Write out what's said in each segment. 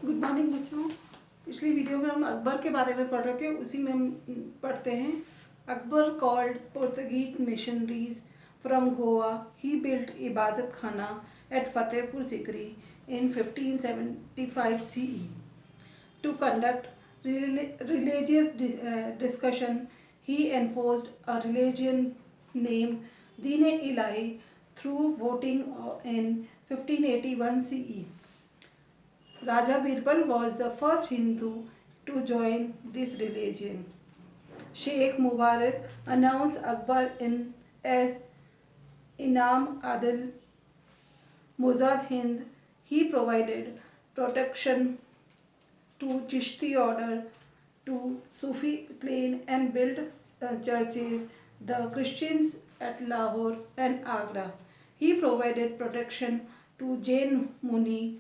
Good morning बच्चों। पिछली video में हम अकबर के बारे में पढ़ रहे थे, उसी में हम पढ़ते हैं। Akbar called Portuguese missionaries from Goa. He built Ibadat Khana at Fatehpur Sikri in 1575 CE. To conduct religious discussion, he enforced a religion named Deen-e-Ilahi through voting in 1581 CE. Raja Birbal was the first Hindu to join this religion. Sheikh Mubarak announced Akbar as Inam Adil Muzad Hind. He provided protection to Chishti order, to Sufi clan and built churches, the Christians at Lahore and Agra. He provided protection to Jain Muni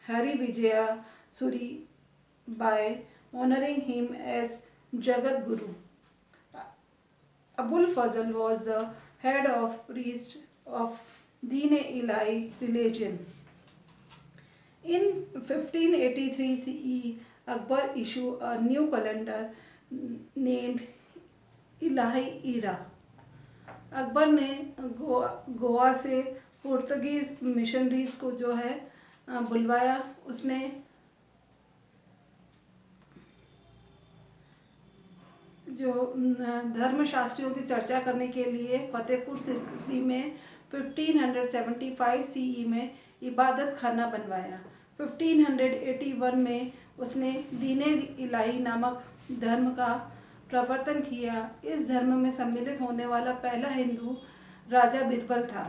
Hari Vijaya Suri by honoring him as Jagat Guru. Abul Fazl was the head of priest of Deen-e-Ilahi religion. In 1583 CE, Akbar issued a new calendar named Ilahi Era. Akbar ने गोवा से Portuguese missionaries को जो है बुलवाया। उसने जो धर्मशास्त्रियों की चर्चा करने के लिए फतेहपुर सिकरी में 1575 CE में इबादत खाना बनवाया। 1581 में उसने दीन-ए-इलाही नामक धर्म का प्रवर्तन किया। इस धर्म में सम्मिलित होने वाला पहला हिंदू राजा बिरबल था।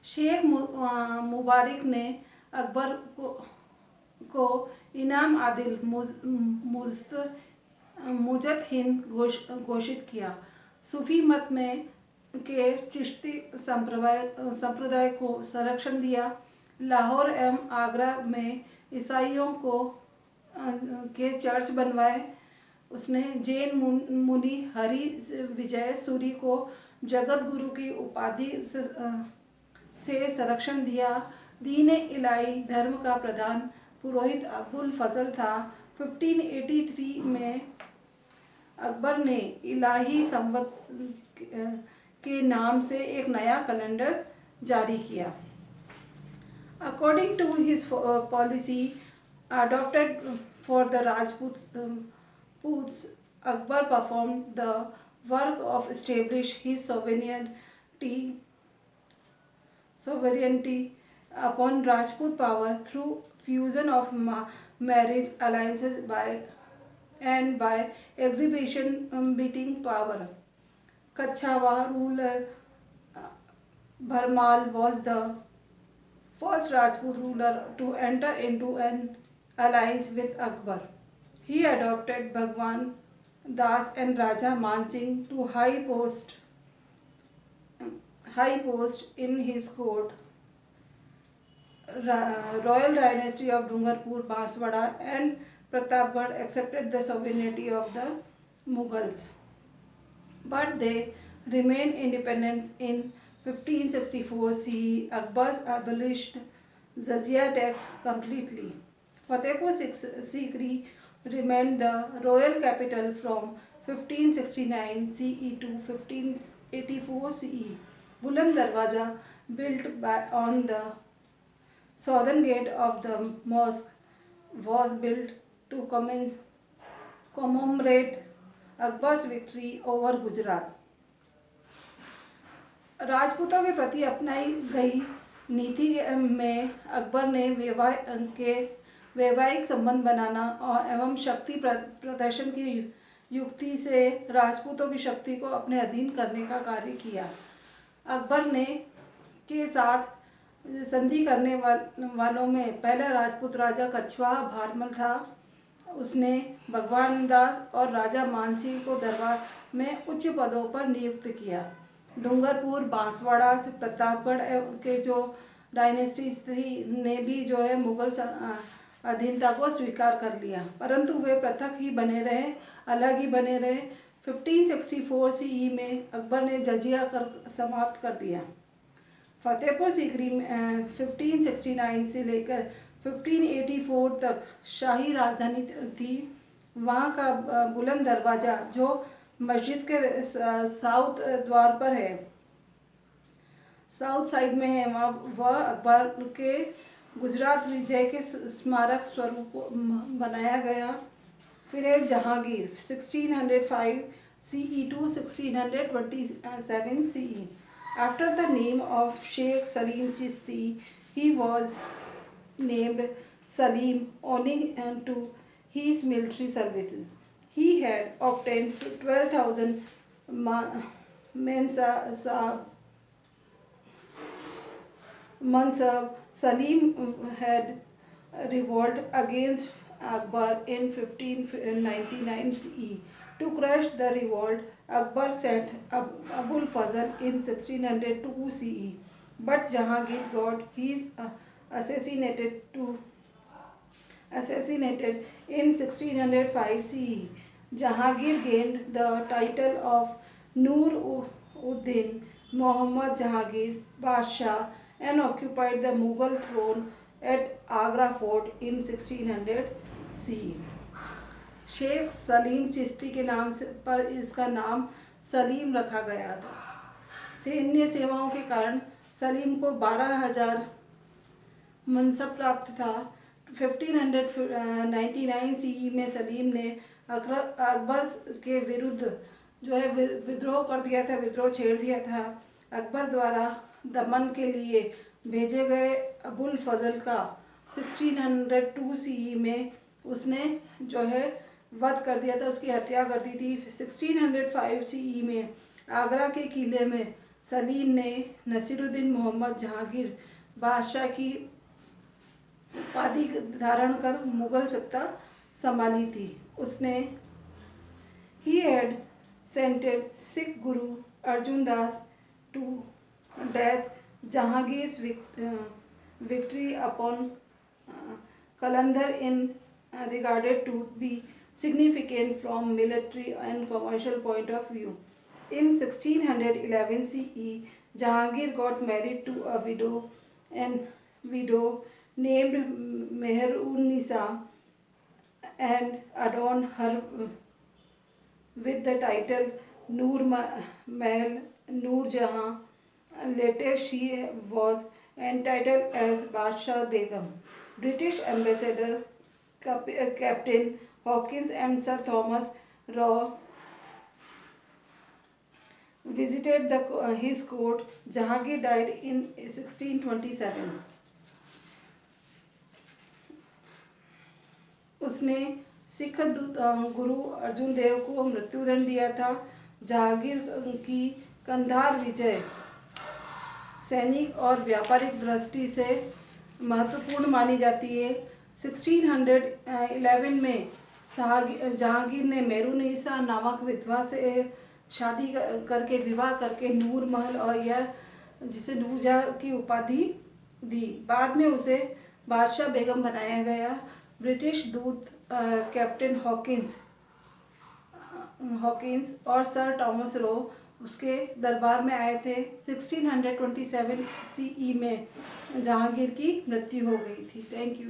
शेख मुबारक ने अकबर को इनाम आदिल मुजद हिंद घोषित किया। सूफी मत में के चिश्ती संप्रदाय को संरक्षण दिया। लाहौर एवं आगरा में ईसाइयों के चर्च बनवाए। उसने जैन मुनि हरि विजय सूरी को जगत गुरु की उपाधि से संरक्षण दिया। दीन-ए-इलाही धर्म का प्रधान पुरोहित अबुल फजल था। 1583 में अकबर ने इलाही संवत के नाम से एक नया कैलेंडर जारी किया। According to his policy adopted for the Rajputs, Akbar performed the work of establishing his sovereignty upon Rajput power through fusion of marriage alliances by exhibition beating power. Kachawa ruler Bharmal was the first Rajput ruler to enter into an alliance with Akbar. He adopted Bhagwan Das and Raja Man Singh to high post in his court. Royal dynasty of Dungarpur, Banswara and Pratapgarh accepted the sovereignty of the Mughals, but they remained independent. In 1564 CE, Akbar abolished Jizya tax completely. Fatehpur Sikri remained the royal capital from 1569 CE to 1584 CE. Buland Darwaza, built on the southern gate of the mosque, was built to commemorate Akbar's victory over Gujarat. राजपूतों के प्रति अपनाई गई नीति में अकबर ने वैवाहिक संबंध बनाना एवं शक्ति प्रदर्शन की युक्ति से राजपूतों की शक्ति को अपने अधीन करने का कार्य किया। अकबर ने के साथ संधि करने वालों में पहला राजपूत राजा कछवाहा भारमल था। उसने भगवान दास और राजा मानसिंह को दरबार में उच्च पदों पर नियुक्त किया। डूंगरपुर, बांसवाड़ा, प्रतापगढ़ के जो डायनेस्टीज थी ने भी जो है मुगल अधीनता को स्वीकार कर लिया, परंतु वे पृथक ही बने रहे, अलग ही बने रहे। 1564 CE में अकबर ने जजिया कर समाप्त कर दिया। फतेहपुर सीकरी 1569 से लेकर 1584 तक शाही राजधानी थी। वहाँ का बुलंद दरवाज़ा जो मस्जिद के साउथ द्वार पर है, साउथ साइड में है, वह अकबर के गुजरात विजय के स्मारक स्वरूप बनाया गया। फिर है Jahangir 1605 CE to 1627 CE। After the name of Sheikh Salim Chishti, he was named Salim owing to his military services. He had obtained 12,000 Mansab. Salim had revolted against Akbar in 1599 CE. To crush the revolt, Akbar sent Abul Fazl in 1602 CE, but Jahangir got his assassinated in 1605 CE. Jahangir gained the title of Nur Uddin Muhammad Jahangir Basha and occupied the Mughal throne at Agra Fort in 1600 CE. Sheikh Salim Chishti के नाम से पर इसका नाम सलीम रखा गया था। सैन्य सेवाओं के कारण सलीम को 12,000 मनसब प्राप्त था। 1599 CE में सलीम ने अकबर के विरुद्ध जो है विद्रोह कर दिया था, विद्रोह छेड़ दिया था। अकबर द्वारा दमन के लिए भेजे गए अबुल फजल का 1602 CE में उसने जो है वध कर दिया था, उसकी हत्या कर दी थी। 1605 CE में आगरा के किले में सलीम ने नसीरुद्दीन मोहम्मद जहांगीर बादशाह की उपाधि धारण कर मुगल सत्ता संभाली थी। उसने He had sentenced Sikh Guru Arjan Das to death. Jahangir's victory upon Qalandar in regarded to be significant from military and commercial point of view. In 1611 CE, Jahangir got married to a widow named Meher-un-Nisa and adorned her with the title Noor Mahal Noor Jahan. Later she was entitled as Badshah Begum. British ambassador Captain Hawkins and Sir Thomas Raw visited his court. Jahangir died in 1627. उसने सिख गुरु अर्जुन देव को मृत्युदंड दिया था। जहांगीर की कंधार विजय सैनिक और व्यापारिक दृष्टि से महत्वपूर्ण मानी जाती है। 1611 में जहांगीर ने मेहरुन्निसा नामक विधवा से शादी करके विवाह करके नूर महल और यह जिसे नूरजहां की उपाधि दी। बाद में उसे बादशाह बेगम बनाया गया। ब्रिटिश दूत कैप्टन हॉकिंस और सर थॉमस रो उसके दरबार में आए थे। 1627 CE में जहांगीर की मृत्यु हो गई थी। Thank you.